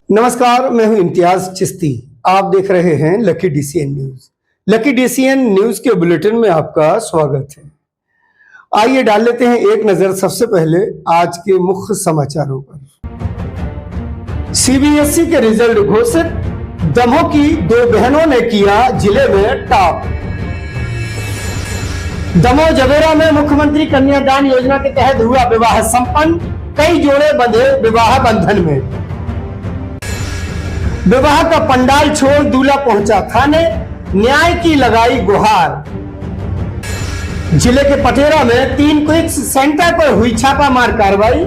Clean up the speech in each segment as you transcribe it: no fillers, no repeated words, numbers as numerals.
नमस्कार, मैं हूं इम्तियाज चिश्ती। आप देख रहे हैं lucky DCN news. Lucky DCN news के बुलेटिन में आपका स्वागत है। आइए डाल लेते हैं एक नजर सबसे पहले आज के मुख्य समाचारों पर। सीबीएसई के रिजल्ट घोषित, दमोह की दो बहनों ने किया जिले में टॉप। दमोह जवेरा में मुख्यमंत्री कन्यादान योजना के तहत हुआ विवाह संपन्न, कई जोड़े बंधे विवाह बंधन में। विवाह का पंडाल छोड़ दूल्हा पहुंचा थाने, न्याय की लगाई गुहार। जिले के पटेरा में 3 क्विक सेंटर पर हुई छापामार कार्रवाई,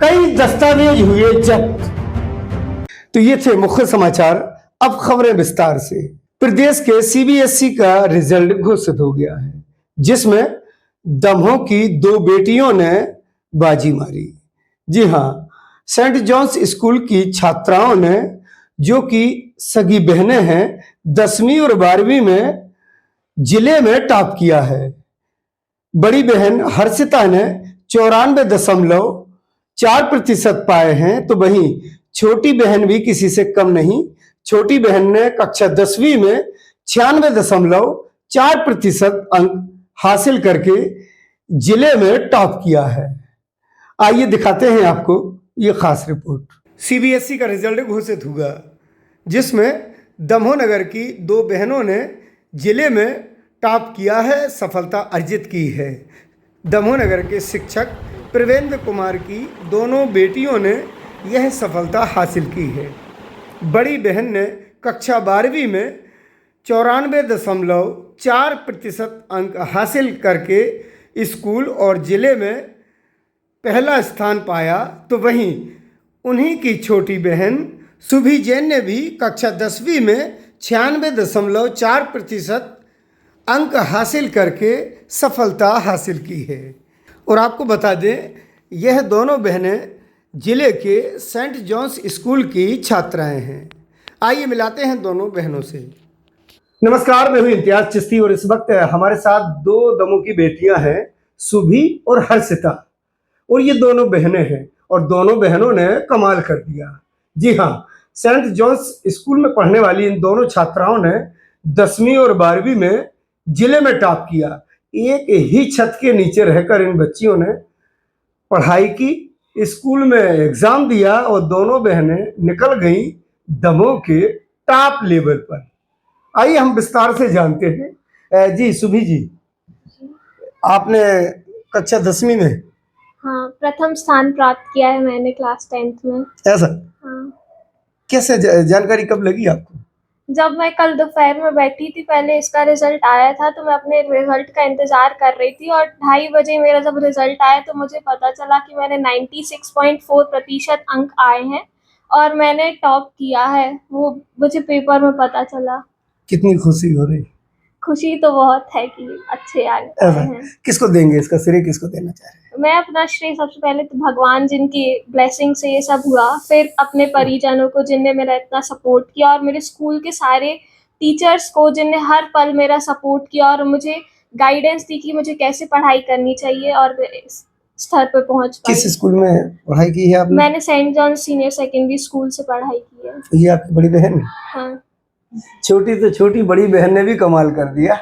कई दस्तावेज हुए जब्त। तो ये थे मुख्य समाचार। अब खबरें विस्तार से। प्रदेश के सीबीएसई का रिजल्ट घोषित हो गया है, जिसमें दमोह की 2 बेटियों ने बाजी मारी। जी हां, सेंट जॉन्स स्कूल की छात्राओं ने, जो कि सगी बहनें हैं, 10वीं और 12वीं में जिले में टॉप किया है। बड़ी बहन हर्षिता ने 94.4% पाए हैं, तो वहीं छोटी बहन भी किसी से कम नहीं। छोटी बहन ने कक्षा 10वीं में 96.4% अंक हासिल करके जिले में टॉप किया है। आइए दिखाते हैं आपको ये खास रिपोर्ट। सीबीएसई का रिजल्ट घोषित हुआ, जिसमें दमोह नगर की 2 बहनों ने जिले में टॉप किया है, सफलता अर्जित की है। दमोह नगर के शिक्षक प्रवेंद्र कुमार की दोनों बेटियों ने यह सफलता हासिल की है। बड़ी बहन ने कक्षा 12वीं में 94.4% अंक हासिल करके स्कूल और जिले में पहला स्थान पाया, तो वहीं उन्हीं की छोटी बहन सुभी जैन ने भी कक्षा 10वीं में 96.4% अंक हासिल करके सफलता हासिल की है। और आपको बता दें, यह दोनों बहनें जिले के सेंट जॉन्स स्कूल की छात्राएं हैं। आइए मिलाते हैं दोनों बहनों से। नमस्कार, मैं हूं इम्तियाज चिश्ती और इस वक्त हमारे साथ 2 दमोह की बेटियां हैं, सुभी और हर्षिता। और ये दोनों बहनें हैं और दोनों बहनों ने कमाल कर दिया। जी हाँ, सेंट जॉन्स स्कूल में पढ़ने वाली इन दोनों छात्राओं ने 10वीं और 12वीं में जिले में टॉप किया। एक ही छत के नीचे रहकर इन बच्चियों ने पढ़ाई की, स्कूल में एग्जाम दिया और दोनों बहनें निकल गईं दमोह के टॉप लेवल पर। आइए हम विस्तार से जानते हैं। जी सुभी जी, आपने कक्षा 10वीं में हाँ, प्रथम स्थान प्राप्त किया है मैंने क्लास 10th में। ऐसा? हाँ। कैसे जानकारी कब लगी आपको? जब मैं कल दोपहर में बैठी थी, पहले इसका रिजल्ट आया था, तो मैं अपने रिजल्ट का इंतजार कर रही थी और 2:30 बजे मेरा जब रिजल्ट आया तो मुझे पता चला कि मैंने 96.4% अंक आए हैं और मैंने टॉप किया है। वो मुझे पेपर में पता चला। कितनी खुशी हो रही? खुशी तो बहुत है कि अच्छे आए हैं। किसको देंगे इसका श्रेय, किसको देना चाह रहे हैं? मैं अपना श्रेय सबसे पहले तो भगवान, जिनकी ब्लेसिंग से ये सब हुआ, फिर अपने परिजनों को जिनने मेरा इतना सपोर्ट किया, और मेरे स्कूल के सारे टीचर्स को जिनने हर पल मेरा सपोर्ट किया और मुझे गाइडेंस दी कि मुझे कैसे पढ़ाई करनी चाहिए और इस स्तर पर पहुंच पाई। किस स्कूल में पढ़ाई की है आपने? मैंने saint John senior secondary school से पढ़ाई की है। ये आपकी बड़ी बहन है? हाँ। छोटी तो छोटी, बड़ी बहन ने भी कमाल कर दिया।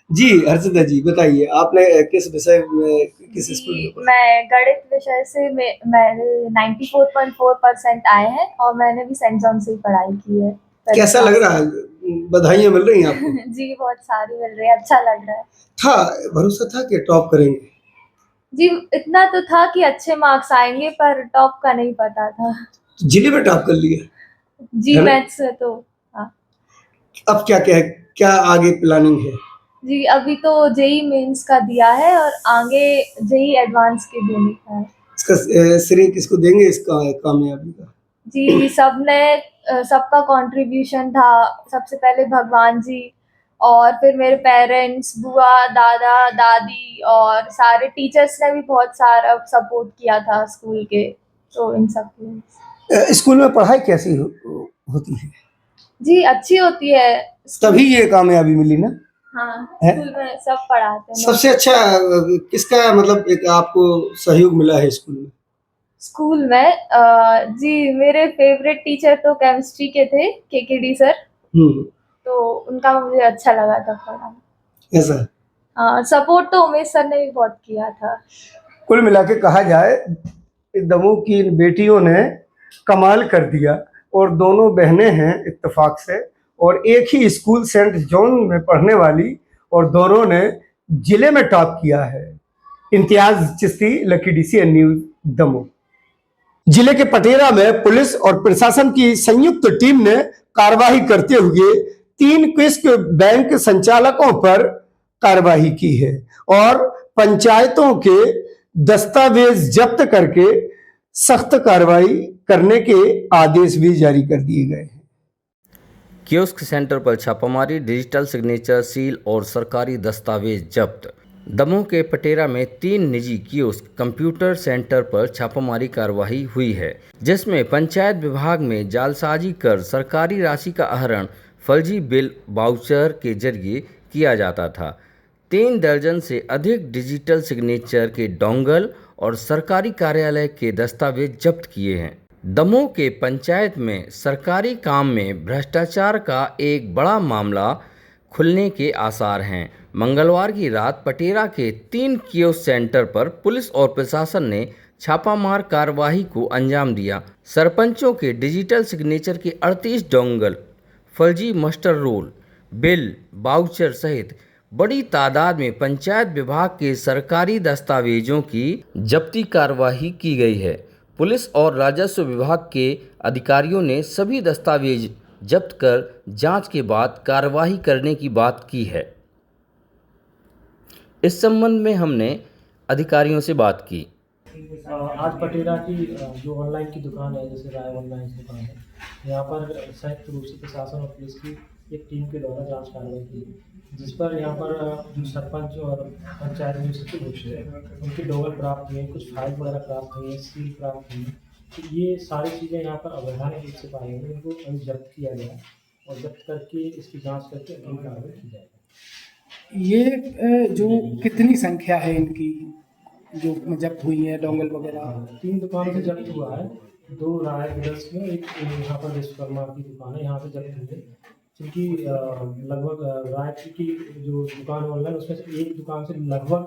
जी हर्षिता जी, बताइए आपने किस विषय में, किस स्कूल में? मैं गणित विषय से मेरे 94.4% आए हैं और मैंने भी सेंट जॉन से ही पढ़ाई की है। कैसा लग रहा है? बधाइयाँ मिल रही हैं आपको? जी बहुत सारी मिल रही है, अच्छा लग रहा है। था भरोसा था कि टॉप करेंगे? जी इतना तो था कि अच्छे मार्क्स आएंगे, पर टॉप का नहीं पता था। जिले में टॉप कर लिया? जी मैथ्स से तो हाँ। अब क्या आगे प्लानिंग है? जी अभी तो जेई मेंस का दिया है और आगे जेई एडवांस के देने का है। इसका श्रेय किसको देंगे इसका कामयाबी का? जी सबका कंट्रीब्यूशन था। सबसे पहले भगवान जी और फिर मेरे पेरेंट्स, बुआ, दादा, दादी और सारे टीचर्स ने भी बहुत सारा सपोर्ट किया था स्कूल के, तो इन सब के। स्कूल में पढ़ाई कैसी होती है? जी अच्छी होती है। तभी ये कामयाबी मिली ना? हाँ, स्कूल में सब पढ़ाते हैं। सबसे अच्छा किसका मतलब एक आपको सहयोग मिला है स्कूल में? स्कूल में जी मेरे फेवरेट टीचर तो केमिस्ट्री के थे, केकेडी सर। तो उनका मुझे अच्छा लगा था पढ़ाना। ऐसा सपोर्ट तो उमेश सर ने भी बहुत किया था। कुल मिला के कहा जाए इस दमोह की इन बेटियों ने कमाल कर दिया और दोनों बहनें हैं इत्तेफाक से और एक ही स्कूल सेंट जॉन में पढ़ने वाली और दोनों ने जिले में टॉप किया है। Imtiaz Chishti, lucky DCN news, Damoh. जिले के पटेरा में पुलिस और प्रशासन की संयुक्त टीम ने कार्रवाई करते हुए 3 किस्क बैंक संचालकों पर कार्रवाई की है और पंचायतों के दस्तावेज जब्त करके सख्त कार्रवाई करने के आदेश भी जारी कर दिए गए हैं। कियोस्क सेंटर पर छापामारी, डिजिटल सिग्नेचर, सील और सरकारी दस्तावेज जब्त। दमोह के पटेरा में 3 निजी कियोस्क कंप्यूटर सेंटर पर छापामारी कार्रवाई हुई है, जिसमें पंचायत विभाग में जालसाजी कर सरकारी राशि का आहरण फर्जी बिल वाउचर के जरिए किया जाता था। 3 दर्जन से अधिक डिजिटल सिग्नेचर के डोंगल और सरकारी कार्यालय के दस्तावेज जब्त किए हैं। दमोह के पंचायत में सरकारी काम में भ्रष्टाचार का एक बड़ा मामला खुलने के आसार हैं। मंगलवार की रात पटेरा के 3 कियोस्क सेंटर पर पुलिस और प्रशासन ने छापामार कार्रवाई को अंजाम दिया। सरपंचों के डिजिटल सिग्नेचर के 38 डोंगल, फर्जी मास्टर रोल, बिल, वाउचर सहित बड़ी तादाद में पंचायत विभाग के सरकारी दस्तावेजों की जब्ती कार्रवाई की गई है। पुलिस और राजस्व विभाग के अधिकारियों ने सभी दस्तावेज जब्त कर जांच के बाद कार्रवाई करने की बात की है। इस संबंध में हमने अधिकारियों से बात की। आज पटेरा की जो ऑनलाइन की दुकान है, जैसे राय ऑनलाइन की दुकान है, यहाँ पर संयुक्त रूप से प्रशासन और पुलिस की एक टीम के द्वारा जांच कार्रवाई की, जिस पर यहाँ पर जो सरपंच और पंचायत में सचिव थे उनकी डोंगल प्राप्त हुई, कुछ फाइल वगैरह प्राप्त हुई, सील प्राप्त हुई। तो ये सारी चीज़ें यहाँ पर अवैधानिक रूप से पाई गई, इनको अभी जब्त किया गया और जब्त करके इसकी जाँच करके अगली कार्रवाई की जाएगी। ये जो कितनी संख्या है इनकी जो जब्त हुई है डोंगल वगैरह? 3 दुकानों से जब्त हुआ है, 2 राय ब्रदर्स में, एक यहाँ पर विश्वकर्मा की दुकान है, यहाँ से जब्त हुई है। क्योंकि लगभग राय की जो दुकान ऑनलाइन उसमें से एक दुकान से लगभग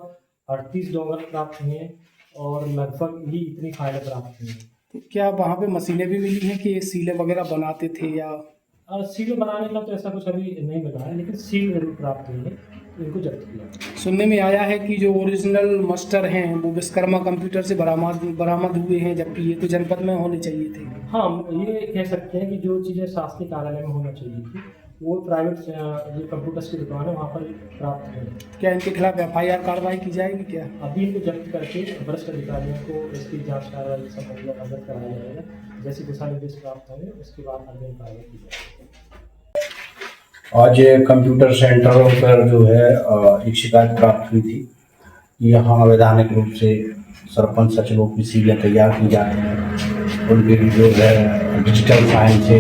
38 डोंगल प्राप्त हुए हैं और लगभग ही इतनी फाइलें प्राप्त हुई हैं। तो क्या वहाँ पे मशीनें भी मिली हैं कि ये सीलें वगैरह बनाते थे या? सील बनाने का तो ऐसा कुछ अभी नहीं मिला है, लेकिन सील जरूर प्राप्त हुई है, इनको जब्त किया। सुनने में आया है कि जो ओरिजिनल मास्टर हैं वो विश्वकर्मा कंप्यूटर से बरामद हुए हैं, जबकि ये तो जनपद में होने चाहिए थे। हाँ, ये कह सकते हैं कि जो चीज़ें शासकीय कार्यालय में होना चाहिए थी वो प्राइवेट जो कंप्यूटर्स की दुकान है वहाँ पर प्राप्त हुई। क्या इनके खिलाफ FIR कार्रवाई की जाएगी क्या? अभी इनको जब्त करके वरिष्ठ अधिकारियों को इसकी जांच कार्रवाई संबंधी अवगत कराया जाएगा। जैसे दिशा निर्देश प्राप्त होंगे उसके बाद अगली कार्रवाई की जाएगी। आज कंप्यूटर सेंटरों पर जो है एक शिकायत प्राप्त हुई थी। यहाँ अवैधानिक रूप से सरपंच सचिवों की सीलें तैयार की जा रही हैं, उनके जो है डिजिटल फाइल से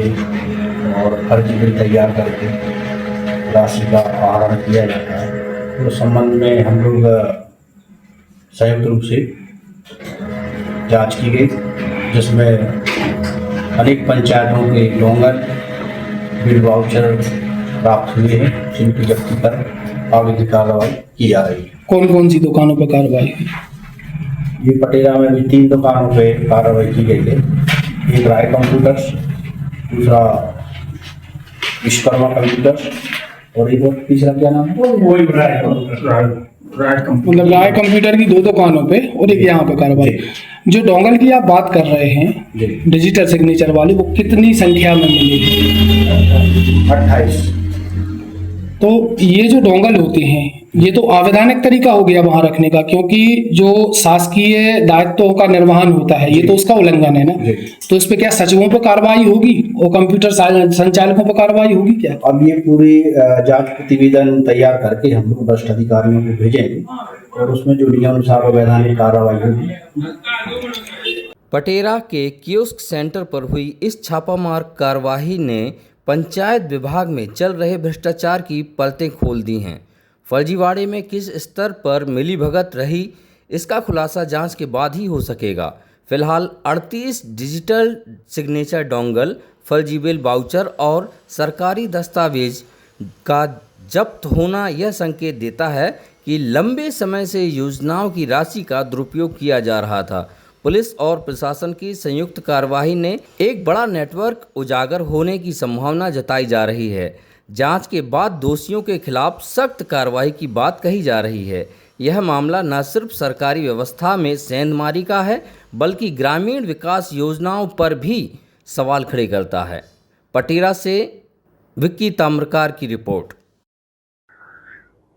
और फर्जी बिल तैयार करके राशि का आहरण किया जाता है। तो संबंध में हम लोग संयुक्त रूप से जांच की गई, जिसमें अनेक पंचायतों के डोंगल, बिल, वाउचर प्राप्त हुए हैं, जिनकी जब्ती पर आगे की कार्रवाई की जा रही है। कौन कौन सी दुकानों पर कार्रवाई हुई? ये पटेरा में भी 3 दुकानों पे कार्रवाई की गई है। एक राय कंप्यूटर्स, दूसरा विश्वकर्मा कंप्यूटर्स और एक और तीसरा क्या नाम है? मतलब राय कंप्यूटर की 2 दुकानों पे और एक यहाँ पे कार्रवाई। जो डोंगल की आप बात कर रहे हैं डिजिटल सिग्नेचर वाली, वो कितनी संख्या में मिली? 28। तो ये जो डोंगल होते हैं ये तो अवैधानिक तरीका हो गया वहां रखने का, क्योंकि जो शासकीय दायित्वों का निर्वहन होता है ये तो उसका उल्लंघन है ना। तो इस पे क्या सचिवों पर कार्रवाई होगी और कंप्यूटर संचालकों पर कार्रवाई होगी क्या? अब ये पूरी जांच प्रतिवेदन तैयार करके हम लोग वरिष्ठ अधिकारियों को भेजेंगे और उसमें जो नियमानुसार वैधानिक कार्रवाई होगी। पटेरा के कियोस्क सेंटर पर हुई इस छापामार कार्रवाई ने पंचायत विभाग में चल रहे भ्रष्टाचार की परतें खोल दी हैं। फर्जीवाड़े में किस स्तर पर मिलीभगत रही, इसका खुलासा जांच के बाद ही हो सकेगा। फिलहाल 38 डिजिटल सिग्नेचर डोंगल, फर्जी बिल वाउचर और सरकारी दस्तावेज का जब्त होना यह संकेत देता है कि लंबे समय से योजनाओं की राशि का दुरुपयोग किया जा रहा था। पुलिस और प्रशासन की संयुक्त कार्रवाई ने एक बड़ा नेटवर्क उजागर होने की संभावना जताई जा रही है। जांच के बाद दोषियों के खिलाफ सख्त कार्रवाई की बात कही जा रही है। यह मामला न सिर्फ सरकारी व्यवस्था में सेंधमारी का है, बल्कि ग्रामीण विकास योजनाओं पर भी सवाल खड़े करता है। पटेरा से विक्की ताम्रकार की रिपोर्ट।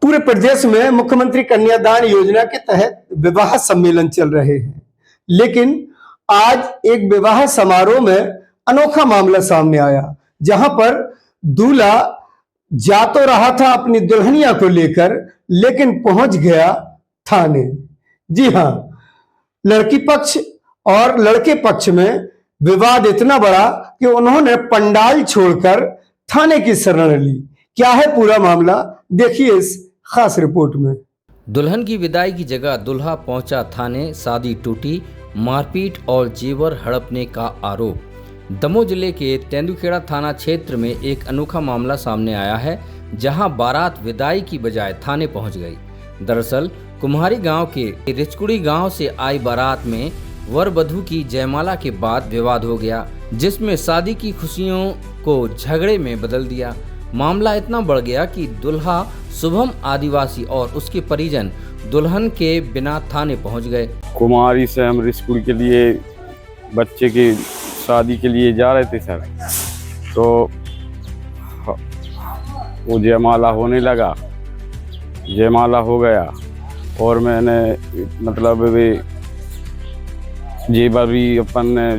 पूरे प्रदेश में मुख्यमंत्री कन्यादान योजना के तहत विवाह सम्मेलन चल रहे हैं, लेकिन आज एक विवाह समारोह में अनोखा मामला सामने आया, जहां पर दूल्हा जा तो रहा था अपनी दुल्हनिया को लेकर, लेकिन पहुंच गया थाने। जी हां, लड़की पक्ष और लड़के पक्ष में विवाद इतना बड़ा कि उन्होंने पंडाल छोड़कर थाने की शरण ली। क्या है पूरा मामला, देखिए इस खास रिपोर्ट में। दुल्हन की विदाई की जगह दुल्हा पहुंचा थाने, शादी टूटी, मारपीट और जेवर हड़पने का आरोप। दमोह जिले के तेंदुखेड़ा थाना क्षेत्र में एक अनोखा मामला सामने आया है, जहां बारात विदाई की बजाय थाने पहुंच गई। दरअसल कुम्हारी गांव के रिचकुड़ी गांव से आई बारात में वर वधू की जयमाला के बाद विवाद हो गया, जिसमें शादी की खुशियों को झगड़े में बदल दिया। मामला इतना बढ़ गया कि दुल्हा शुभम आदिवासी और उसके परिजन दुल्हन के बिना थाने पहुंच गए। कुमारी से हम रिस्कुल के लिए बच्चे की शादी के लिए जा रहे थे सर, तो वो जयमाला होने लगा, जयमाला हो गया और मैंने मतलब भी जेवर भी अपन ने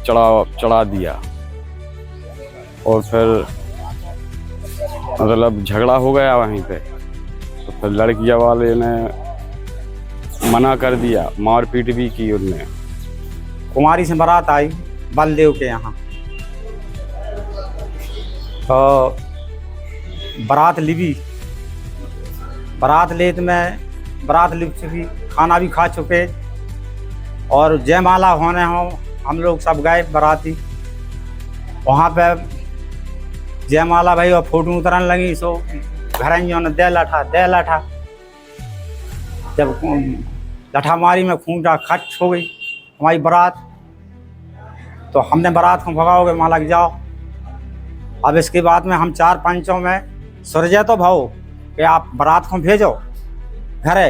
चढ़ा दिया और फिर मतलब झगड़ा हो गया वहीं पे। तो फिर लड़कियां वाले ने मना कर दिया, मारपीट भी की उनने। कुमारी से बारात आई बलदेव के यहाँ, तो बारात लिवी, बारात लेत में बारात लिप चुकी, खाना भी खा चुके और जयमाला होने हो हम लोग सब गए बाराती। वहाँ पे जयमाला भाई और फोटो उतरन लगी, सो घर ने दे लाठा। जब लठा मारी में खूंटा खट हो गई हमारी बारात, तो हमने बारात को भगाओगे माला की जाओ। अब इसके बाद में हम 4 पंचों में सुरजे तो भाओ कि आप बारात को भेजो घरे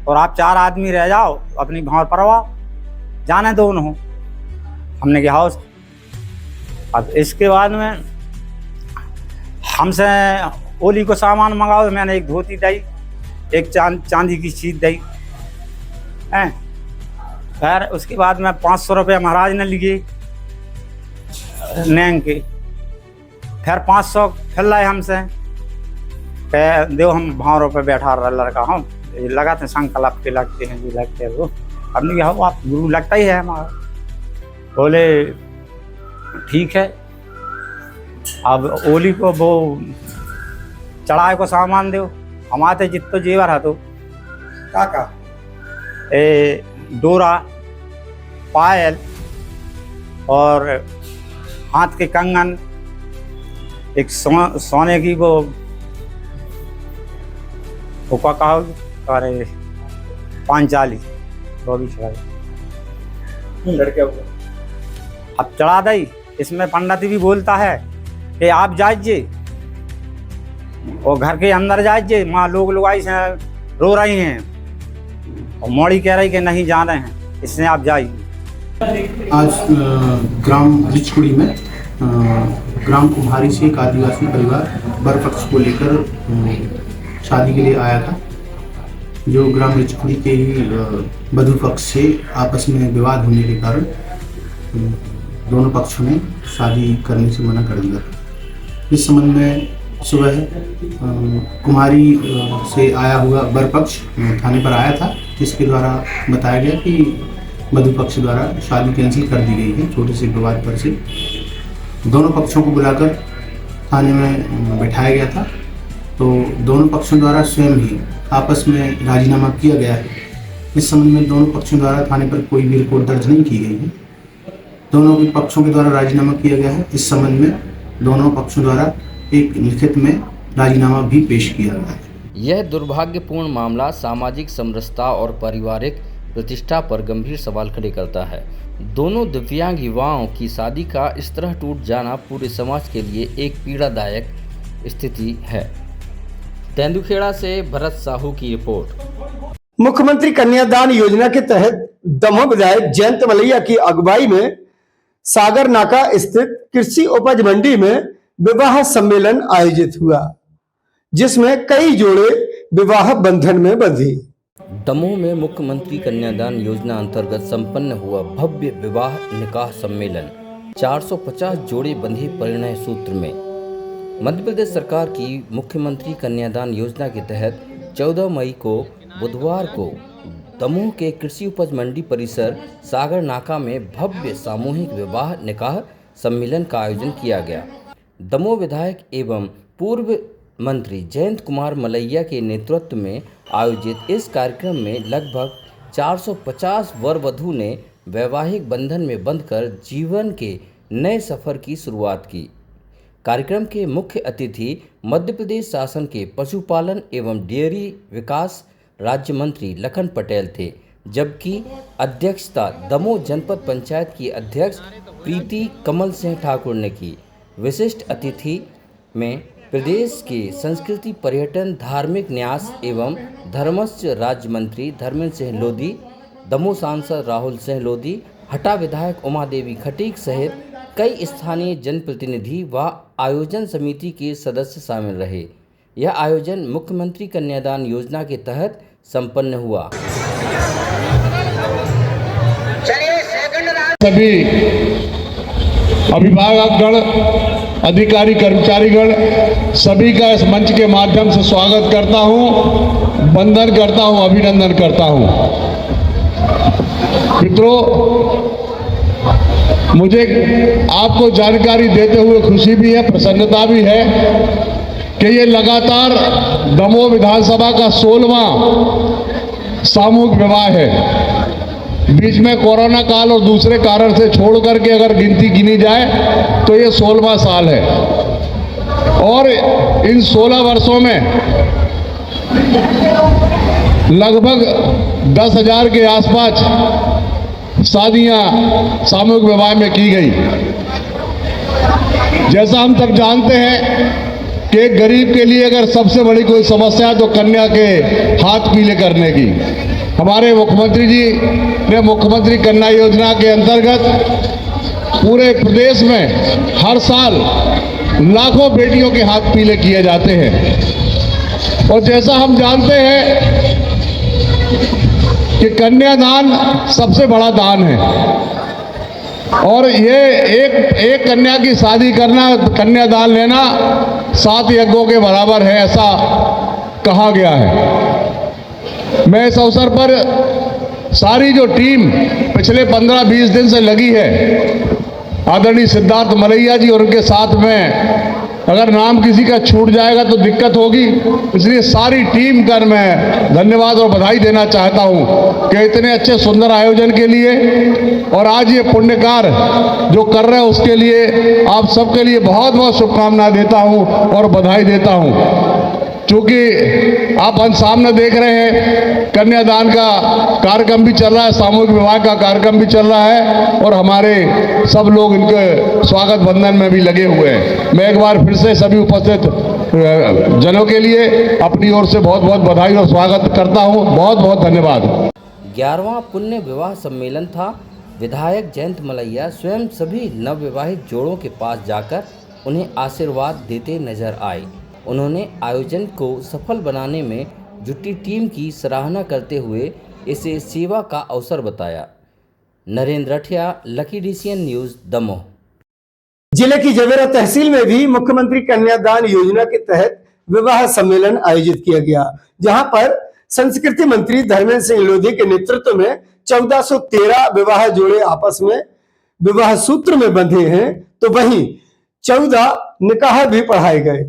और आप 4 आदमी रह जाओ, अपनी भाव परवाओ, जाने दो उन्हों। हमने कहा हाउस। अब इसके बाद में हमसे ओली को सामान मंगाओ, मैंने एक धोती दी, एक चांदी की चीज दी हैं। फिर उसके बाद में 500 रुपये महाराज ने लिए नैंग के, फिर 500 फिर लाए हमसे, दो हम भावरों पे बैठा रहा लड़का, हम लगाते संकल्प के लगते हैं जो लगते हैं वो। हमने कहा आप गुरु लगता ही है हमारा। बोले ठीक है। अब ओली को वो चढ़ाए को सामान दो, हमारे जितो जेवर है तो का डोरा, पायल और हाथ के कंगन, एक सोने की वो कहा अरे 540 वो भी चढ़ा लड़के। अब चढ़ा दी, इसमें पंडित भी बोलता है कि आप जाइए और घर के अंदर जाइए, माँ लोग लुगाई से रो रही हैं और मोड़ी कह रही कि नहीं जा रहे हैं, इसने आप जाइए। आज ग्राम रिचकुड़ी में ग्राम कुम्हारी से एक आदिवासी परिवार वर पक्ष को लेकर शादी के लिए आया था, जो ग्राम रिचकुड़ी के ही वधू पक्ष से आपस में विवाद होने के कारण दोनों पक्षों ने शादी करने से मना कर दिया। इस संबंध में सुबह कुम्हारी से आया हुआ वर पक्ष थाने पर आया था, जिसके द्वारा बताया गया कि वधू पक्ष द्वारा शादी कैंसिल कर दी गई है छोटे से विवाद पर से। दोनों पक्षों को बुलाकर थाने में बैठाया गया था, तो दोनों पक्षों द्वारा स्वयं ही आपस में राजीनामा किया गया है इस संबंध में दोनों पक्षों द्वारा थाने पर कोई भी रिपोर्ट दर्ज नहीं की गई है। दोनों पक्षों के द्वारा राजीनामा किया गया है। इस संबंध में दोनों पक्षों द्वारा एक लिखित में राजीनामा भी पेश किया गया है। यह दुर्भाग्यपूर्ण मामला सामाजिक समरसता और पारिवारिक प्रतिष्ठा पर गंभीर सवाल खड़े करता है। दोनों दिव्यांग युवाओं की शादी का इस तरह टूट जाना पूरे समाज के लिए एक पीड़ादायक स्थिति है। तेंदुखेड़ा से भरत साहू की रिपोर्ट। मुख्यमंत्री कन्यादान योजना के तहत दमोह विधायक जयंत मलैया की अगुवाई में सागर नाका स्थित कृषि उपज मंडी में विवाह सम्मेलन आयोजित हुआ, जिसमें कई जोड़े विवाह बंधन में बंधे। दमोह में मुख्यमंत्री कन्यादान योजना अंतर्गत संपन्न हुआ भव्य विवाह निकाह सम्मेलन। 450 जोड़े बंधे परिणय सूत्र में। मध्य प्रदेश सरकार की मुख्यमंत्री कन्यादान योजना के तहत 14 मई को बुधवार को दमोह के कृषि उपज मंडी परिसर सागर नाका में भव्य सामूहिक विवाह निकाह सम्मेलन का आयोजन किया गया। दमोह विधायक एवं पूर्व मंत्री जयंत कुमार मलैया के नेतृत्व में आयोजित इस कार्यक्रम में लगभग 450 वर वधू ने वैवाहिक बंधन में बंधकर जीवन के नए सफर की शुरुआत की। कार्यक्रम के मुख्य अतिथि मध्य प्रदेश शासन के पशुपालन एवं डेयरी विकास राज्य मंत्री लखन पटेल थे, जबकि अध्यक्षता दमोह जनपद पंचायत की अध्यक्ष प्रीति कमल सिंह ठाकुर ने की। विशिष्ट अतिथि में प्रदेश के संस्कृति पर्यटन धार्मिक न्यास एवं धर्मस्व राज्य मंत्री धर्मेंद्र सिंह लोधी, दमोह सांसद राहुल सिंह लोधी, हटा विधायक उमा देवी खटीक सहित कई स्थानीय जनप्रतिनिधि व आयोजन समिति के सदस्य शामिल रहे। यह आयोजन मुख्यमंत्री कन्यादान योजना के तहत संपन्न हुआ। सभी अभिभावकगण, अधिकारी, कर्मचारीगण सभी का इस मंच के माध्यम से स्वागत करता हूं, वंदन करता हूं, अभिनंदन करता हूं। मित्रों, मुझे आपको जानकारी देते हुए खुशी भी है, प्रसन्नता भी है कि ये लगातार दमोह विधानसभा का 16वां सामूहिक विवाह है। बीच में कोरोना काल और दूसरे कारण से छोड़ करके अगर गिनती गिनी जाए तो ये 16वां साल है। और इन 16 वर्षों में लगभग 10,000 के आसपास शादियां सामूहिक विवाह में की गई। जैसा हम सब जानते हैं कि एक गरीब के लिए अगर सबसे बड़ी कोई समस्या है तो कन्या के हाथ पीले करने की। हमारे मुख्यमंत्री जी ने मुख्यमंत्री कन्या योजना के अंतर्गत पूरे प्रदेश में हर साल लाखों बेटियों के हाथ पीले किए जाते हैं। और जैसा हम जानते हैं कि कन्यादान सबसे बड़ा दान है और ये एक कन्या की शादी करना, कन्यादान लेना 7 यज्ञों के बराबर है, ऐसा कहा गया है। मैं इस अवसर पर सारी जो टीम पिछले 15-20 दिन से लगी है, आदरणीय सिद्धार्थ मलैया जी और उनके साथ में अगर नाम किसी का छूट जाएगा तो दिक्कत होगी, इसलिए सारी टीम का मैं धन्यवाद और बधाई देना चाहता हूं कि इतने अच्छे सुंदर आयोजन के लिए और आज ये पुण्यकार जो कर रहे हैं उसके लिए आप सबके लिए बहुत बहुत शुभकामनाएं देता हूं और बधाई देता हूं। चूँकि आप सामने देख रहे हैं कन्यादान का कार्यक्रम भी चल रहा है, सामूहिक विवाह का कार्यक्रम भी चल रहा है और हमारे सब लोग इनके स्वागत बंधन में भी लगे हुए हैं। मैं एक बार फिर से सभी उपस्थित जनों के लिए अपनी ओर से बहुत बहुत बधाई और स्वागत करता हूं। बहुत बहुत धन्यवाद। 11वां पुण्य विवाह सम्मेलन था। विधायक जयंत मलैया स्वयं सभी नवविवाहित जोड़ों के पास जाकर उन्हें आशीर्वाद देते नजर आए। उन्होंने आयोजन को सफल बनाने में जुटी टीम की सराहना करते हुए इसे सेवा का अवसर बताया। Narendra Rathia, lucky DCN news, Damoh. जिले की जवेरा तहसील में भी मुख्यमंत्री कन्यादान योजना के तहत विवाह सम्मेलन आयोजित किया गया, जहां पर संस्कृति मंत्री धर्मेंद्र सिंह लोधी के नेतृत्व में 1413 विवाह जोड़े आपस में विवाह सूत्र में बंधे हैं, तो वहीं 14 निकाह भी पढ़ाए गए।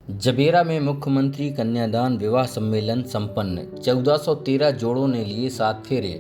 जबेरा में मुख्यमंत्री कन्यादान विवाह सम्मेलन संपन्न। 1413 जोड़ों ने लिए 7 फेरे।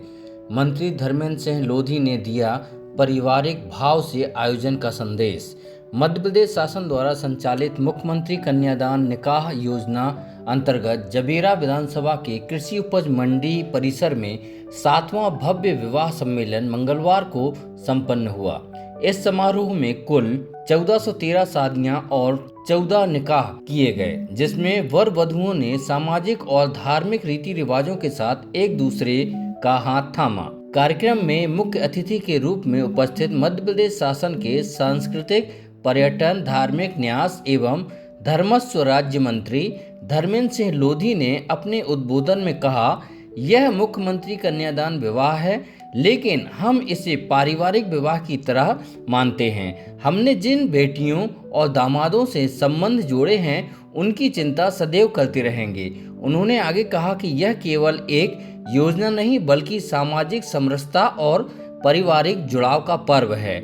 मंत्री धर्मेंद्र सिंह लोधी ने दिया पारिवारिक भाव से आयोजन का संदेश। मध्य प्रदेश शासन द्वारा संचालित मुख्यमंत्री कन्यादान निकाह योजना अंतर्गत जबेरा विधानसभा के कृषि उपज मंडी परिसर में 7वां भव्य विवाह सम्मेलन मंगलवार को संपन्न हुआ। इस समारोह में कुल 1413 शादियां और 14 निकाह किए गए, जिसमें वर वधुओं ने सामाजिक और धार्मिक रीति रिवाजों के साथ एक दूसरे का हाथ थामा। कार्यक्रम में मुख्य अतिथि के रूप में उपस्थित मध्य प्रदेश शासन के सांस्कृतिक, पर्यटन, धार्मिक न्यास एवं धर्मस्व राज्य मंत्री धर्मेंद्र सिंह लोधी ने अपने उद्बोधन में कहा, यह मुख्यमंत्री कन्यादान विवाह है, लेकिन हम इसे पारिवारिक विवाह की तरह मानते हैं। हमने जिन बेटियों और दामादों से संबंध जोड़े हैं उनकी चिंता सदैव करते रहेंगे। उन्होंने आगे कहा कि यह केवल एक योजना नहीं बल्कि सामाजिक समरसता और पारिवारिक जुड़ाव का पर्व है।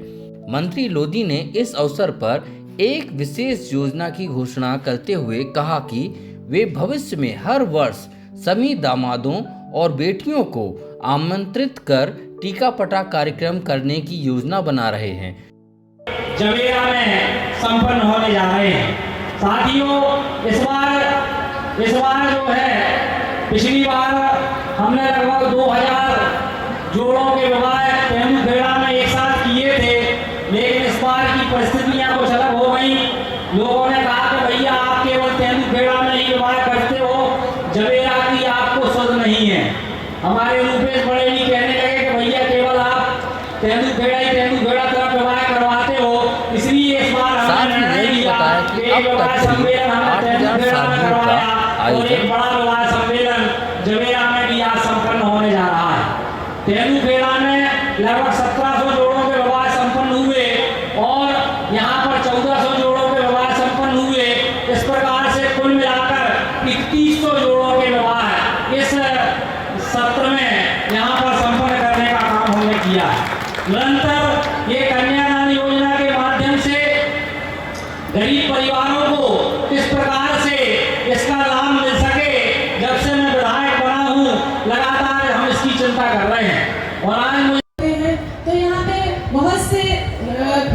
मंत्री लोधी ने इस अवसर पर एक विशेष योजना की घोषणा करते हुए कहा कि वे भविष्य में हर वर्ष सभी दामादों और बेटियों को आमंत्रित कर टीका पटा कार्यक्रम करने की योजना बना रहे हैं। जबेरा में संपन्न होने जा रहे हैं। साथियों, इस बार जो है, पिछली बार हमने लगभग 2000 जोड़ों के विवाह तेंदुखेड़ा में एक साथ किए थे, लेकिन इस बार की परिस्थितियां कुछ अलग हो गई। लोगों ने कहा कि भैया आप केवल तेंदुखेड़ा में ही विवाह करते हो, जबेरा की आपको सुध नहीं है। हमारे रूपेश बड़ेली कहने लगे कि भैया केवल आप तेंदुखेड़ा तरफ विवाह करवाते हो, इसलिए इस बार हमने बताया कि अब तक करीब 8000 शादियों का आयोजन बड़ा विवाह सम्मेलन जबेरा में भी आज संपन्न होने जा रहा है। तेंदुखेड़ा में लगभग 1700 जोड़ों के विवाह संपन्न हुए और यहाँ पर 1400 जोड़ों के विवाह संपन्न हुए। इस प्रकार से कुल मिलाकर 3100 जोड़ों के विवाह इस सत्र में यहाँ पर संपन्न करने का काम हमने किया। निरंतर ये कन्यादान योजना के माध्यम से गरीब परिवारों को किस प्रकार से इसका लाभ मिल सके, जब से मैं विधायक बना हूँ लगातार हम इसकी चिंता कर रहे हैं। और आज मुझे तो यहाँ पे बहुत से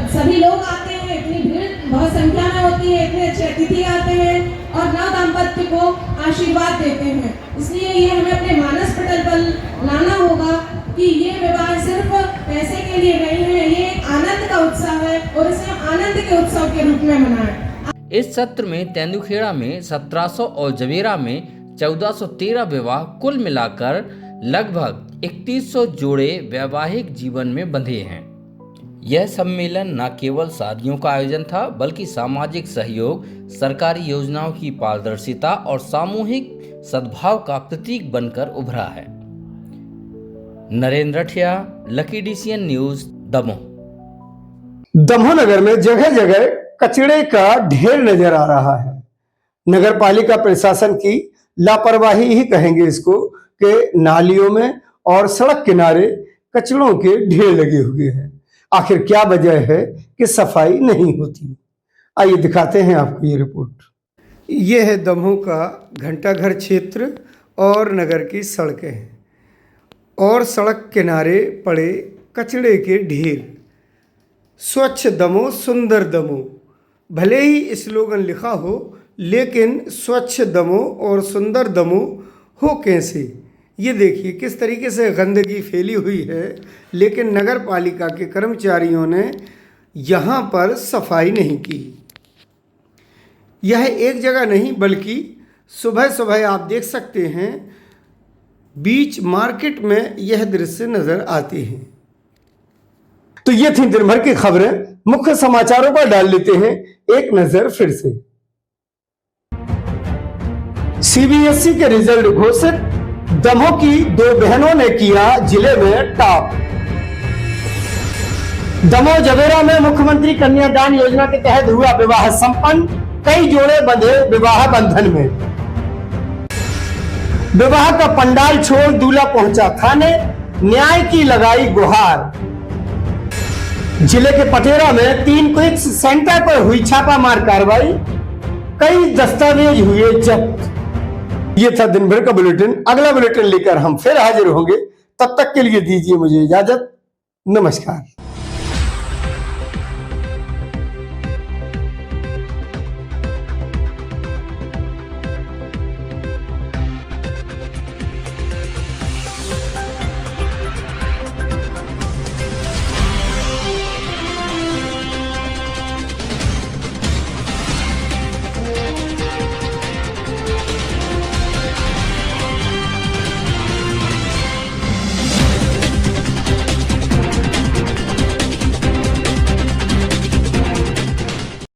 सभी लोग आते हैं, इतनी भीड़ बहुत संख्या में होती है, इतने अच्छे अतिथि आते हैं और नव दाम्पत्य को आशीर्वाद देते हैं। इसलिए ये हमें अपने मानस पटल पर लाना होगा कि ये विवाह सिर्फ पैसे के लिए नहीं है, ये आनंद का उत्सव है और इसे हम आनंद के उत्सव के रूप में मनाएं। इस सत्र में तेंदुखेड़ा में 1700 और जबेरा में 1413 विवाह, कुल मिलाकर लगभग 3100 जोड़े वैवाहिक जीवन में बंधे हैं। यह सम्मेलन न केवल शादियों का आयोजन था बल्कि सामाजिक सहयोग, सरकारी योजनाओं की पारदर्शिता और सामूहिक सद्भाव का प्रतीक बनकर उभरा है। Narendra Rathia, lucky DCN news, Damoh. Damoh नगर में जगह जगह कचरे का ढेर नजर आ रहा है। नगर पालिका प्रशासन की लापरवाही ही कहेंगे इसको कि नालियों में और सड़क किनारे कचरों के ढेर लगे हुए हैं। आखिर क्या वजह है कि सफाई नहीं होती? आइए दिखाते हैं आपको ये रिपोर्ट। ये है दमोह का घंटाघर क्षेत्र और नगर की सड़कें हैं और सड़क किनारे पड़े कचरे के ढेर। स्वच्छ दमोह सुंदर दमोह, भले ही स्लोगन लिखा हो, लेकिन स्वच्छ दमोह और सुंदर दमोह हो कैसे? ये देखिए किस तरीके से गंदगी फैली हुई है, लेकिन नगर पालिका के कर्मचारियों ने यहाँ पर सफाई नहीं की। यह एक जगह नहीं बल्कि सुबह सुबह आप देख सकते हैं बीच मार्केट में यह दृश्य नजर आते हैं। तो ये थी दिन भर की खबरें। मुख्य समाचारों पर डाल लेते हैं एक नजर फिर से। CBSE के रिजल्ट घोषित, दमोह की 2 बहनों ने किया जिले में टॉप। दमोह जबेरा में मुख्यमंत्री कन्यादान योजना के तहत हुआ विवाह संपन्न, कई जोड़े बंधे विवाह बंधन में। विवाह का पंडाल छोड़ दूल्हा पहुंचा थाने, न्याय की लगाई गुहार। जिले के पटेरा में 3 क्विक्स सेंटर पर हुई छापामार कार्रवाई। कई दस्तावेज हुए जब्त। ये था दिन भर का बुलेटिन। अगला बुलेटिन लेकर हम फिर हाजिर होंगे, तब तक के लिए दीजिए मुझे इजाजत। नमस्कार।